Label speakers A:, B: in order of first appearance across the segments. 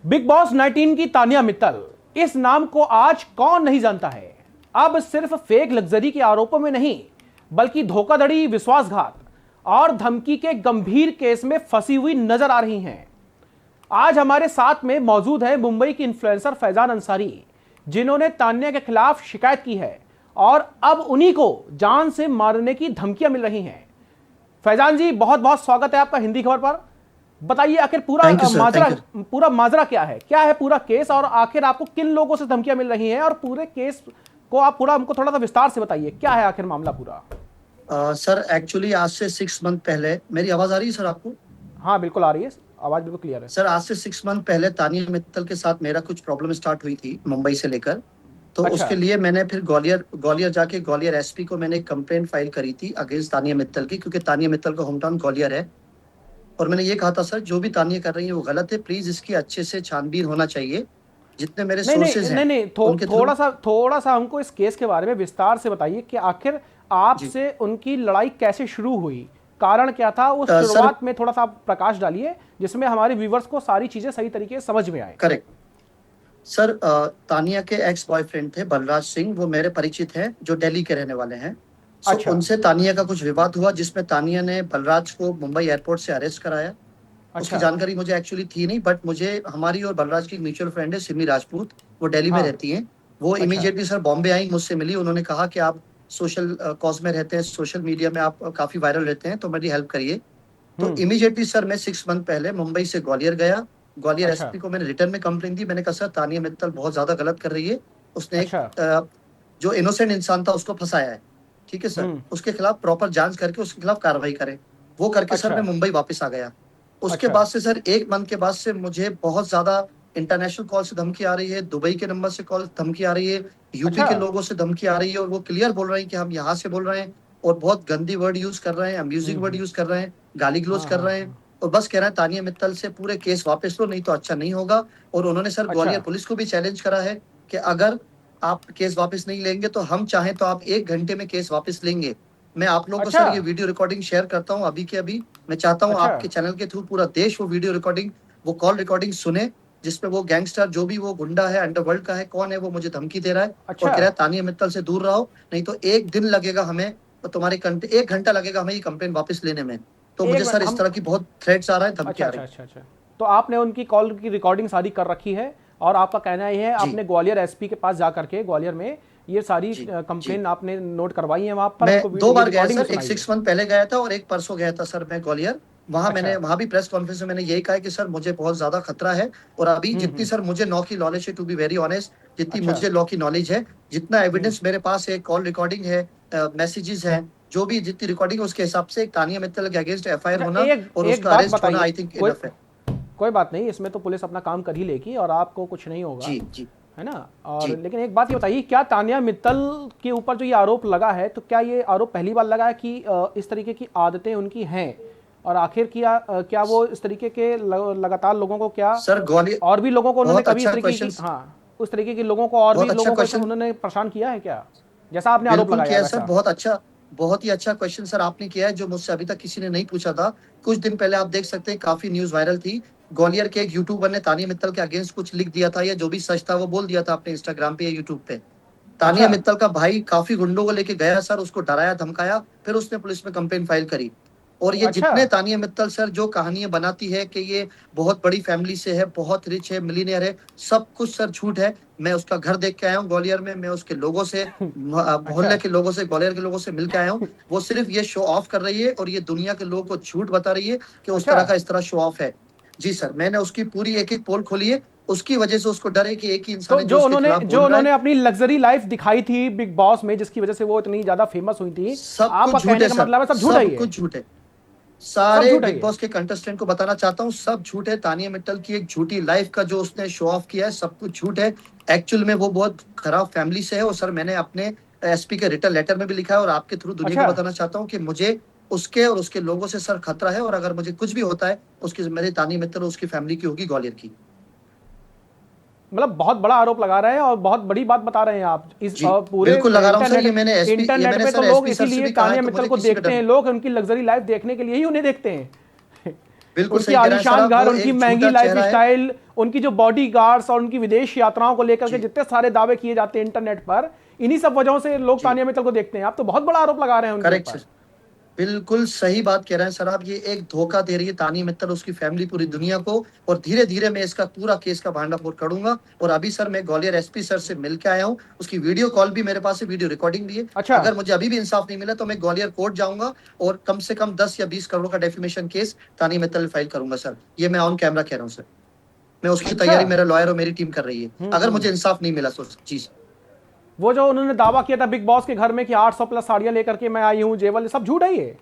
A: Big boss 19 की तानिया मित्तल, इस नाम को आज कौन नहीं जानता है। अब सिर्फ फेक लग्जरी के आरोपों में नहीं, बल्कि धोखाधड़ी, विश्वासघात और धमकी के गंभीर केस में फंसी हुई नजर आ रही हैं। आज हमारे साथ में मौजूद है मुंबई की इन्फ्लुएंसर फैजान अंसारी, जिन्होंने तानिया के खिलाफ शिकायत की है और अब उन्हीं को जान से मारने की धमकियां मिल रही हैं। फैजान जी, बहुत बहुत स्वागत है आपका हिंदी खबर पर। बताइए आखिर पूरा माजरा क्या है पूरा केस, और आखिर आपको किन लोगों से धमकियां मिल रही हैं, और पूरे केस को आप पूरा हमको थोड़ा सा विस्तार से बताइए, क्या है आखिर मामला पूरा।
B: सर एक्चुअली आज से 6 मंथ पहले, मेरी आवाज आ रही है सर आपको?
A: हाँ बिल्कुल आ रही है, आवाज बिल्कुल क्लियर है
B: सर। आज से 6 मंथ पहले तानिया मित्तल के साथ मेरा कुछ प्रॉब्लम स्टार्ट हुई थी मुंबई से लेकर। तो
A: अच्छा।
B: उसके लिए मैंने फिर ग्वालियर जाके ग्वालियर एसपी को मैंने कंप्लेंट फाइल करी थी अगेंस्ट तानिया मित्तल की, क्योंकि तानिया मित्तल का होम टाउन ग्वालियर है। और मैंने ये कहा था सर, जो भी तानिया कर रही है वो गलत है, प्लीज इसकी अच्छे से छानबीन होना चाहिए। जितने मेरे सोर्सेज हैं
A: नहीं, थोड़ा सा हमको इस केस के बारे में विस्तार से बताइए कि आखिर आपसे उनकी लड़ाई कैसे शुरू हुई, कारण क्या था उस शुरुआत में, थोड़ा सा आप प्रकाश डालिए जिसमें हमारे व्यूवर्स को सारी चीजें सही तरीके से समझ में आए।
B: Correct sir. तानिया के एक्स बॉयफ्रेंड थे बलराज सिंह, वो मेरे परिचित हैं, जो दिल्ली के रहने वाले हैं।
A: अच्छा।
B: उनसे तानिया का कुछ विवाद हुआ, जिसमें तानिया ने बलराज को मुंबई एयरपोर्ट से अरेस्ट कराया।
A: अच्छा।
B: उसकी जानकारी मुझे एक्चुअली थी नहीं, बट मुझे हमारी और बलराज की म्यूचुअल फ्रेंड है सिमी राजपूत, वो दिल्ली में रहती हैं। वो इमीडिएटली सर बॉम्बे आई, मुझसे मिली। उन्होंने कहा कि आप सोशल कॉज में रहते हैं, सोशल मीडिया में आप काफी वायरल रहते हैं, तो मेरी हेल्प करिए। तो इमीडिएटली सर मैं 6 मंथ पहले मुंबई से ग्वालियर गया। ग्वालियर एसपी को मैंने रिटर्न में कंप्लेंट दी। मैंने कहा सर, तानिया मित्तल बहुत ज्यादा गलत कर रही है, उसने जो इनोसेंट इंसान था उसको फंसाया है, ठीक है सर, उसके खिलाफ प्रॉपर जांच करके उसके खिलाफ कार्रवाई करें। वो करके सर मैं मुंबई वापस आ गया। उसके बाद से सर 1 मंथ के बाद से मुझे बहुत ज्यादा इंटरनेशनल कॉल से धमकी आ रही है, दुबई के नंबर से कॉल धमकी आ रही है, यूपी के लोगों से धमकी आ रही है, और वो क्लियर बोल रहे हैं कि हम यहाँ से बोल रहे हैं, और बहुत गंदी वर्ड यूज कर रहे हैं, अम्यूजिंग वर्ड यूज कर रहे हैं, गाली गलौज कर रहे हैं, और बस कह रहे हैं तानिया मित्तल से पूरे केस वापस लो, नहीं तो अच्छा नहीं होगा। और उन्होंने सर ग्वालियर पुलिस को भी चैलेंज करा है कि अगर आप केस वापस नहीं लेंगे तो हम चाहें तो आप 1 घंटे में केस वापस लेंगे। मैं आप लोगों को सर ये वीडियो रिकॉर्डिंग शेयर करता हूँ अभी के अभी। मैं चाहता हूँ आपके चैनल के थ्रू पूरा देश वो वीडियो रिकॉर्डिंग, वो कॉल रिकॉर्डिंग सुने, जिसमें वो गैंगस्टर, जो भी वो गुंडा है, अंडरवर्ल्ड का है, कौन है, वो मुझे धमकी दे रहा है और कह रहा है तानिया मित्तल से दूर रहो, नहीं तो 1 दिन लगेगा हमें, तो तुम्हारे 1 घंटा लगेगा हमें ये कंप्लेन वापस लेने में। तो मुझे सर इस तरह की बहुत थ्रेट्स आ रहा है, धमकी आ रही है।
A: अच्छा। तो आपने उनकी कॉल की रिकॉर्डिंग सारी कर रखी है, और आपका कहना यह है आपने ग्वालियर एसपी के पास जाकर के ग्वालियर में ये सारी कंप्लेन आपने नोट करवाई है वहां पर?
B: मैं 2 बार गया सर, एक 6 मंथ पहले गया था और एक परसों गया था सर मैं ग्वालियर। मैंने वहां भी प्रेस कॉन्फ्रेंस में मैंने यही कहा कि सर मुझे बहुत ज्यादा खतरा है, और अभी जितनी सर मुझे लॉ की नॉलेज है, टू बी वेरी ऑनेस्ट, जितनी मुझे लॉ की नॉलेज है, जितना एविडेंस मेरे पास है, कॉल रिकॉर्डिंग है, मैसेजेस है, जो भी जितनी रिकॉर्डिंग है, उसके हिसाब से तानिया मित्तल के अगेंस्ट एफआईआर होना और उसका अरेस्ट होना आई थिंक इनफ है।
A: कोई बात नहीं, इसमें तो पुलिस अपना काम कर ही लेगी और आपको कुछ नहीं होगा,
B: जी
A: है ना। और लेकिन एक बात ये बताइए, क्या तानिया मित्तल के ऊपर जो ये आरोप लगा है, तो क्या ये आरोप पहली बार लगा है कि इस तरीके की आदतें उनकी हैं, और आखिर क्या वो इस तरीके के लगातार लोगों को, क्या
B: सर
A: और भी लोगों को उन्होंने कभी इस तरीके की, उस तरीके के लोगों को और भी लोगों को उन्होंने परेशान किया है क्या, जैसा आपने आरोप लगाया है?
B: सर बहुत ही अच्छा क्वेश्चन सर आपने किया है, जो मुझसे अभी तक किसी ने नहीं पूछा था। कुछ दिन पहले आप देख सकते हैं काफी न्यूज वायरल थी, ग्वालियर के एक यूट्यूबर ने तानिया मित्तल के अगेंस्ट कुछ लिख दिया था, या जो भी सच था वो बोल दिया था अपने इंस्टाग्राम पे या यूट्यूब पे। तानिया मित्तल का भाई काफी गुंडों को लेके गया सर, उसको डराया धमकाया, फिर उसने पुलिस में कंप्लेन फाइल करी। और ये जितने तानिया मित्तल सर जो कहानियां बनाती है कि ये बहुत बड़ी फैमिली से है, बहुत रिच है, मिलीनियर है, सब कुछ सर झूठ है। मैं उसका घर देख के आया हूँ ग्वालियर में, मैं उसके लोगों से, मोहल्ले के लोगों से, ग्वालियर के लोगों से मिल के आया हूँ। वो सिर्फ ये शो ऑफ कर रही है और ये दुनिया के लोगों को झूठ बता रही है कि उस तरह का इस तरह शो ऑफ है। जी सर, मैंने उसकी पूरी एक एक पोल खोली है, उसकी वजह से उसको डर है कि एक ही इंसान
A: तो जो उन्होंने अपनी लग्जरी लाइफ दिखाई थी बिग बॉस में, जिसकी वजह से वो इतनी ज्यादा फेमस हुई थी,
B: सब कुछ झूठ है सर, मतलब सब कुछ झूठ है। सारे बिग बॉस के कंटेस्टेंट को बताना चाहता हूँ, सब झूठ है। तानिया मित्तल की एक झूठी लाइफ का जो उसने शो ऑफ किया है, सब कुछ झूठ है। एक्चुअल में वो बहुत खराब फैमिली से है, और सर मैंने अपने एसपी के रिटर्न लेटर में भी लिखा है, और आपके थ्रू दुनिया को बताना चाहता हूँ कि मुझे उसके और उसके लोगों से सर खतरा है, और अगर मुझे कुछ भी होता है उसकी जिम्मेदारी तानिया मित्तल और उसकी फैमिली की होगी, ग्वालियर की।
A: मतलब बहुत बड़ा आरोप लगा रहे हैं और बहुत बड़ी बात बता रहे हैं आप इस पूरे इंटरनेट पे। तो लोग इसीलिए तानिया मित्तल को देखते हैं, लोग उनकी लग्जरी लाइफ देखने के लिए ही उन्हें देखते हैं।
B: बिल्कुल
A: उनकी
B: सही कह रहे हैं सर
A: आलीशान
B: आप,
A: घर,
B: वो
A: उनकी
B: एक
A: महंगी
B: झूठा
A: लाइफ
B: चेहरा है।
A: स्टाइल, उनकी जो बॉडी गार्ड्स और उनकी विदेश यात्राओं को लेकर के
B: जी
A: जितने सारे दावे किए जाते हैं इंटरनेट पर, इन्हीं सब वजहों से लोग
B: जी
A: तानिया मित्तल को देखते हैं। आप तो बहुत बड़ा आरोप लगा रहे हैं उनके
B: करेक्ट
A: ऊपर।
B: सर, बिल्कुल सही बात कह रहे हैं सर आप। ये एक धोखा दे रही है तानिया मित्तल, उसकी फैमिली, पूरी दुनिया को। और धीरे धीरे मैं इसका पूरा केस का भांडाफोड़ करूंगा। और अभी सर मैं ग्वालियर एसपी सर से मिल के आया हूँ, उसकी वीडियो कॉल भी मेरे पास है, वीडियो रिकॉर्डिंग भी है।
A: अच्छा
B: अगर मुझे अभी भी इंसाफ नहीं मिला तो मैं ग्वालियर कोर्ट जाऊंगा और कम से कम 10 या 20 करोड़ का defamation case Tania Mittal file करूंगा सर। ये मैं ऑन कैमरा कह रहा हूँ सर। मैं उसकी
A: अच्छा।
B: तैयारी, मेरा लॉयर और मेरी टीम कर रही है, अगर मुझे इंसाफ नहीं मिला तो जी सर।
A: वो जो उन्होंने दावा किया था बिग बॉस के घर में कि 800 प्लस साड़ियां लेकर के मैं आई हूं, जेवल, सब झूठ है ये?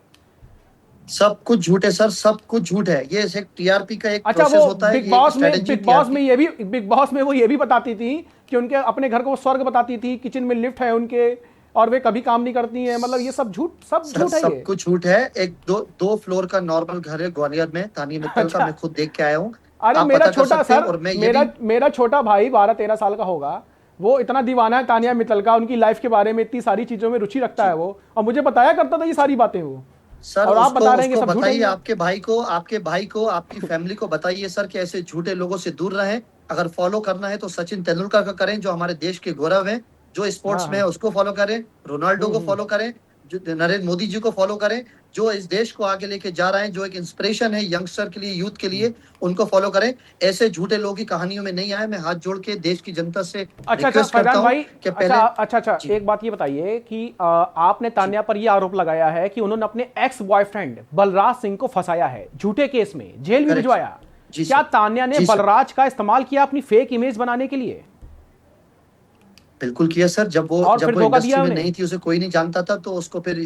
B: सब कुछ झूठ है सर, सब कुछ झूठ है। ये एक टीआरपी का एक
A: अच्छा,
B: प्रोसेस
A: वो
B: होता है,
A: बिग
B: ये एक
A: बॉस में
B: स्ट्रेटेजी
A: बिग बॉस
B: टीआरपी।
A: में ये भी बिग बॉस में वो ये भी बताती थी कि उनके अपने घर को वो स्वर्ग बताती थी, किचन में लिफ्ट है उनके, और वे कभी काम नहीं करती हैं। मतलब ये सब झूठ, सब
B: सर
A: झूठ है
B: सब
A: ये।
B: कुछ झूठ है। एक दो फ्लोर का नॉर्मल घर है ग्वालियर में, तानिया मित्तल का।
A: अच्छा।
B: मैं खुद देख के आया हूँ,
A: अरे
B: आप
A: मेरा
B: पता कर
A: छोटा
B: सकते हैं।
A: सर,
B: और मैं ये
A: मेरा
B: भी
A: मेरा छोटा भाई 12-13 साल का होगा, वो इतना दीवाना है तानिया मित्तल का, उनकी लाइफ के बारे में इतनी सारी चीजों में रुचि रखता है
B: जी
A: वो, और मुझे बताया करता था ये सारी बातें वो।
B: सर,
A: और आप
B: उसको
A: बता रहे हैं कि
B: उसको
A: सब झूठ है
B: बताइए,
A: ये।
B: आपके भाई को, आपकी फैमिली को बताइए सर कि ऐसे झूठे लोगों से दूर रहें। अगर फॉलो करना है तो सचिन तेंदुलकर का करें, जो हमारे देश के गौरव हैं। जो
A: हाँ
B: स्पोर्ट्स में
A: हाँ।
B: है उसको फॉलो करें, रोनाल्डो को
A: हम्म।
B: फॉलो करें, जो नरेंद्र मोदी जी को फॉलो करें, जो इस देश को आगे लेके जा रहे हैं, जो एक इंस्पिरेशन है यंगस्टर के लिए, यूथ के लिए, उनको फॉलो करें। ऐसे झूठे लोगों की कहानियों में नहीं आए। मैं हाथ जोड़ के देश की जनता से
A: अच्छा अच्छा
B: रिक्वेस्ट करता
A: फैजान
B: हूँ
A: भाई,
B: कि
A: अच्छा
B: पहले।
A: अच्छा अच्छा,
B: जी
A: एक बात ये बताइए कि आपने
B: जी
A: तान्या पर ये आरोप लगाया है कि उन्होंने अपने एक्स बॉयफ्रेंड बलराज सिंह को फंसाया है झूठे केस में, जेल भी
B: करेक्ट सर।
A: भिजवाया।
B: जी
A: क्या
B: सर।
A: तान्या ने
B: जी सर,
A: बलराज का इस्तेमाल किया अपनी फेक इमेज बनाने के लिए,
B: बिल्कुल किया सर।
A: और
B: जब
A: फिर
B: वो
A: धोखा
B: इंडस्ट्री
A: दिया
B: में
A: उन्हें?
B: नहीं थी, उसे कोई नहीं जानता था, तो उसको फिर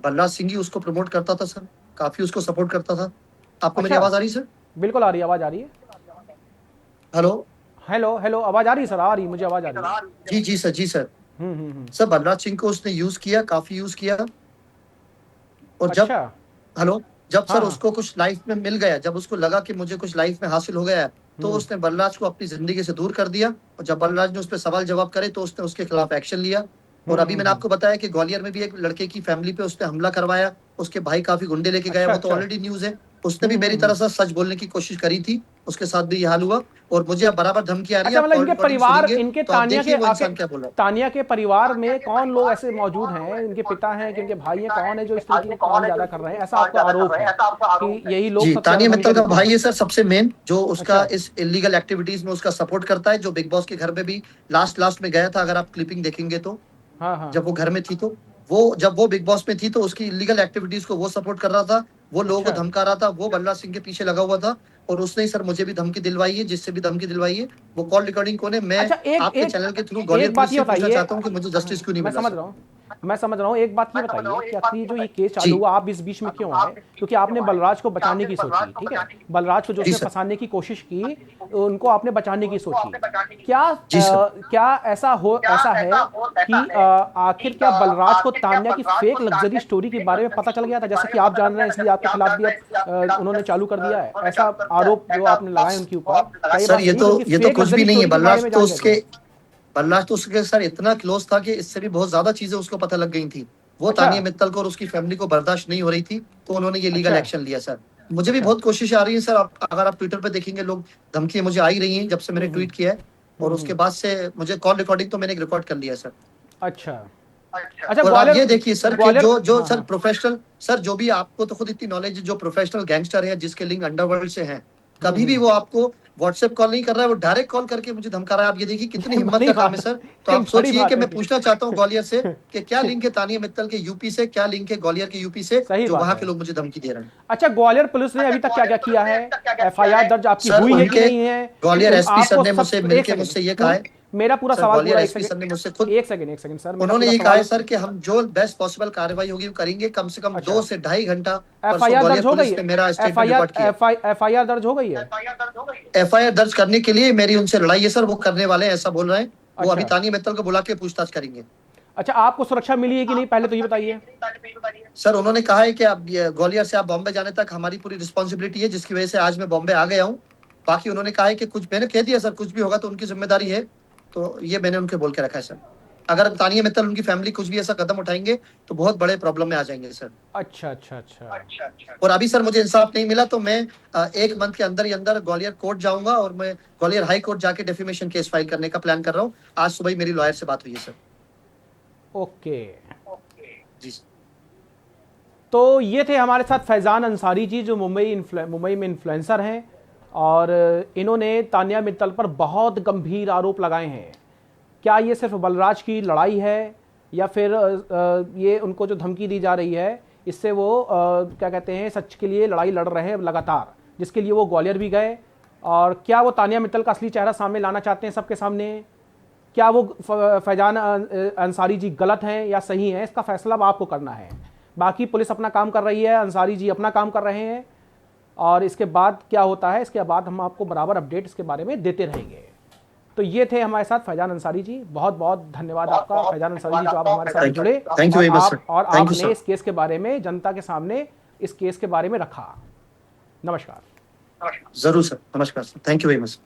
B: बलराज सिंह ही उसको प्रमोट करता था सर। काफी उसको सपोर्ट करता था। आपको मेरी
A: अच्छा,
B: आवाज आ रही है सर?
A: बिल्कुल आ रही है, आवाज आ रही है।
B: हेलो।
A: हेलो हेलो, आवाज आ रही है सर, आ रही है, मुझे आवाज आ रही है।
B: जी जी सर, जी सर।
A: हम्म।
B: सर बलराज सिंह को उसने यूज किया, काफी यूज किया। और जब
A: अच्छा।
B: हेलो, जब
A: हाँ
B: सर
A: हाँ।
B: उसको कुछ लाइफ में मिल गया, जब उसको लगा कि मुझे कुछ लाइफ में हासिल हो गया है, तो
A: हम्म
B: उसने बलराज को अपनी जिंदगी से दूर कर दिया। और जब बलराज ने उस पर सवाल जवाब करे तो उसने उसके खिलाफ एक्शन लिया। और अभी मैंने
A: हम्म।
B: आपको बताया कि ग्वालियर में भी एक लड़के की फैमिली पे उसने हमला करवाया। उसके भाई काफी गुंडे लेके गए,
A: अच्छा
B: वो तो
A: अच्छा।
B: ऑलरेडी न्यूज है। उसने भी मेरी तरह से सच बोलने की कोशिश करी थी, उसके साथ भी ये हाल हुआ। और मुझे अब बराबर धमकी आ रही है,
A: अच्छा,
B: आप
A: मतलब
B: कॉल
A: इनके
B: रिकॉर्डिंग
A: परिवार,
B: सुनेंगे
A: इनके
B: तो आप
A: तानिया के
B: देखिए वो
A: आके,
B: इंसान क्या बोल रहा है।
A: तानिया के परिवार में कौन लोग ऐसे मौजूद हैं, इनके पिता हैं कि इनके भाई हैं, कौन है जो इस तरीके के कांड ज्यादा कर रहे हैं, ऐसा आपका आरोप है कि यही लोग
B: जी,
A: सबसे ज्यादा
B: तानिया मित्तल
A: धमकियां
B: का
A: देते
B: भाई
A: हैं?
B: है सर, सबसे मेन, जो उसका
A: अच्छा।
B: इस इलीगल एक्टिविटीज में उसका सपोर्ट करता है, जो बिग बॉस के घर में भी लास्ट लास्ट में गया था। अगर आप क्लिपिंग देखेंगे तो,
A: हाँ हाँ।
B: जब वो घर में थी तो, वो जब वो बिग बॉस में थी तो उसकी इलीगल एक्टिविटीज को वो सपोर्ट कर रहा था, वो लोगों को
A: अच्छा
B: धमका रहा था, वो बलराज सिंह के पीछे लगा हुआ था। और उसने ही सर मुझे भी धमकी दिलवाई है, जिससे भी धमकी दिलवाई है। वो कॉल रिकॉर्डिंग कौन है, मैं
A: अच्छा, एक
B: आपके
A: एक
B: चैनल के थ्रू ग्वालियर
A: एक बात
B: पुलिस
A: ये
B: से पूछना
A: बताइए।
B: चाहता हूँ कि मुझे जस्टिस क्यों नहीं
A: मैं
B: मिला
A: समझ
B: सर।
A: रहा हूँ, मैं समझ रहा हूँ। एक बात ये बताइए कि आखिर जो ये केस चालू हुआ, आप इस बीच में क्यों आए? क्योंकि आपने बलराज को बचाने की सोची, ठीक है, बलराज को जो
B: जी
A: उसने
B: सर।
A: फंसाने की कोशिश की, उनको आपने बचाने की सोची। क्या
B: जी सर।
A: क्या ऐसा है कि आखिर क्या बलराज को तान्या की फेक लग्जरी स्टोरी के बारे में पता चल गया था, जैसे कि आप जान रहे हैं, इसलिए आपके खिलाफ भी अब उन्होंने चालू कर दिया है, ऐसा आरोप जो आपने लगाए उनके ऊपर, क्या ये
B: सर
A: बात सही है कि उनकी
B: ये तो
A: फेक
B: कुछ भी
A: लग्जरी
B: नहीं है।
A: स्टोरी के बारे में जान गए थे?
B: बलराज तो उसके सर इतना क्लोज था कि इससे भी बहुत ज्यादा चीजें उसको पता लग गई थी। वो
A: अच्छा
B: तानिया मित्तल को और उसकी फैमिली को बर्दाश्त नहीं हो रही थी, तो उन्होंने ये लीगल
A: अच्छा
B: एक्शन लिया सर। मुझे भी
A: अच्छा।
B: बहुत कोशिश आ रही है सर। अगर आप ट्विटर पे देखेंगे, लोग धमकियां मुझे आ ही रही हैं जब से मैंने ट्वीट किया है। और उसके
A: हम्म।
B: बाद से मुझे कॉल रिकॉर्डिंग तो मैंने रिकॉर्ड कर लिया है सर।
A: अच्छा अच्छा।
B: और आप
A: ग्वालियर,
B: ये देखिए सर कि
A: ग्वालियर,
B: जो
A: हाँ
B: सर
A: हाँ।
B: प्रोफेशनल, सर जो भी, आपको तो खुद इतनी नॉलेज है, जो प्रोफेशनल गैंगस्टर है जिसके लिंक अंडरवर्ल्ड से हैं, कभी भी
A: हम्म।
B: वो आपको व्हाट्सएप कॉल नहीं कर रहा है, वो डायरेक्ट कॉल करके मुझे धमका रहा है। आप ये देखिए कितनी
A: ये
B: हिम्मत
A: बड़ी
B: का काम है
A: बात
B: सर। तो
A: है,
B: आप
A: बड़ी
B: सोचिए कि
A: बात है
B: मैं
A: कि
B: पूछना चाहता हूँ ग्वालियर से कि क्या लिंक है तानिया मित्तल के यूपी से, क्या लिंक है ग्वालियर के यूपी से,
A: सही
B: जो
A: बात
B: वहां
A: है।
B: के लोग मुझे धमकी दे रहे हैं।
A: अच्छा, ग्वालियर पुलिस ने अभी तक क्या क्या किया है? एफआईआर दर्ज आपकी
B: सर
A: हुई है कि
B: उनके
A: नहीं है?
B: ग्वालियर एसपी सर
A: आपको
B: ने
A: सब,
B: मुझसे
A: एक
B: मिलके
A: सेकंड,
B: मुझसे ये कहा
A: पूरी,
B: है।
A: मेरा पूरा
B: सर
A: सवाल
B: ग्वालियर
A: पूरा, एक
B: एसपी सर ने
A: सेकंड,
B: मुझसे खुद,
A: एक सेकंड, एक सेकंड सर, मेरा
B: उन्होंने
A: पूरा
B: ये कहा है
A: सवाल।
B: सर कि हम जो बेस्ट पॉसिबल कार्रवाई होगी वो करेंगे। कम से कम
A: अच्छा,
B: 2 से 2.5 घंटा परसों
A: एफआईआर दर्ज
B: ग्वालियर
A: हो गई
B: पुलिस
A: है?
B: ने मेरा स्टेटमेंट
A: एफआईआर
B: रिकॉर्ड किया।
A: एफआईआर दर्ज हो गई है?
B: एफआईआर दर्ज करने के लिए मेरी उनसे लड़ाई है सर, वो करने वाले हैं ऐसा बोल रहे हैं। वो अभी
A: अच्छा
B: तानिया मित्तल को बुला के पूछताछ करेंगे।
A: अच्छा। आपको सुरक्षा मिली है कि नहीं, पहले तो ये बताइए।
B: सर उन्होंने कहा है कि अब ग्वालियर से आप बॉम्बे जाने तक हमारी पूरी रिस्पॉन्सिबिलिटी है, जिसकी वजह से आज मैं बॉम्बे आ गया हूँ। बाकी उन्होंने कहा है कि कुछ, मैंने कह दिया सर, कुछ भी होगा तो उनकी जिम्मेदारी है। तो ये मैंने उनके बोल के रखा है सर। अगर तानिया मित्तल उनकी फैमिली कुछ भी ऐसा कदम उठाएंगे तो बहुत बड़े प्रॉब्लम में आ जाएंगे सर।
A: अच्छा अच्छा अच्छा।
B: और अभी सर मुझे इंसाफ नहीं मिला तो मैं 1 मंथ के अंदर ही अंदर ग्वालियर कोर्ट जाऊंगा और मैं ग्वालियर हाई कोर्ट जाके डेफेमेशन केस फाइल करने का प्लान कर रहा हूँ। आज सुबह ही मेरी लॉयर से बात हुई है सर।
A: ओके।
B: जी सर।
A: तो ये थे हमारे साथ फैज़ान अंसारी जी, जो मुंबई में इन्फ्लुएंसर हैं, और इन्होंने तानिया मित्तल पर बहुत गंभीर आरोप लगाए हैं। क्या ये सिर्फ बलराज की लड़ाई है या फिर ये उनको जो धमकी दी जा रही है इससे वो क्या कहते हैं सच के लिए लड़ाई लड़ रहे हैं लगातार, जिसके लिए वो ग्वालियर भी गए? और क्या वो तानिया मित्तल का असली चेहरा सामने लाना चाहते हैं सबके सामने? क्या वो फैज़ान अंसारी जी गलत हैं या सही हैं? इसका फैसला अब आपको करना है। बाकी पुलिस अपना काम कर रही है, अंसारी जी अपना काम कर रहे हैं, और इसके बाद क्या होता है इसके बाद हम आपको बराबर अपडेट इसके बारे में देते रहेंगे। तो ये थे हमारे साथ फैज़ान अंसारी जी। बहुत बहुत धन्यवाद आपका फैज़ान अंसारी जी, जो आप हमारे साथ जुड़े और आपने इस केस के बारे में जनता के सामने इस केस के बारे में रखा। नमस्कार।
B: जरूर सर, नमस्कार sir, thank you very much.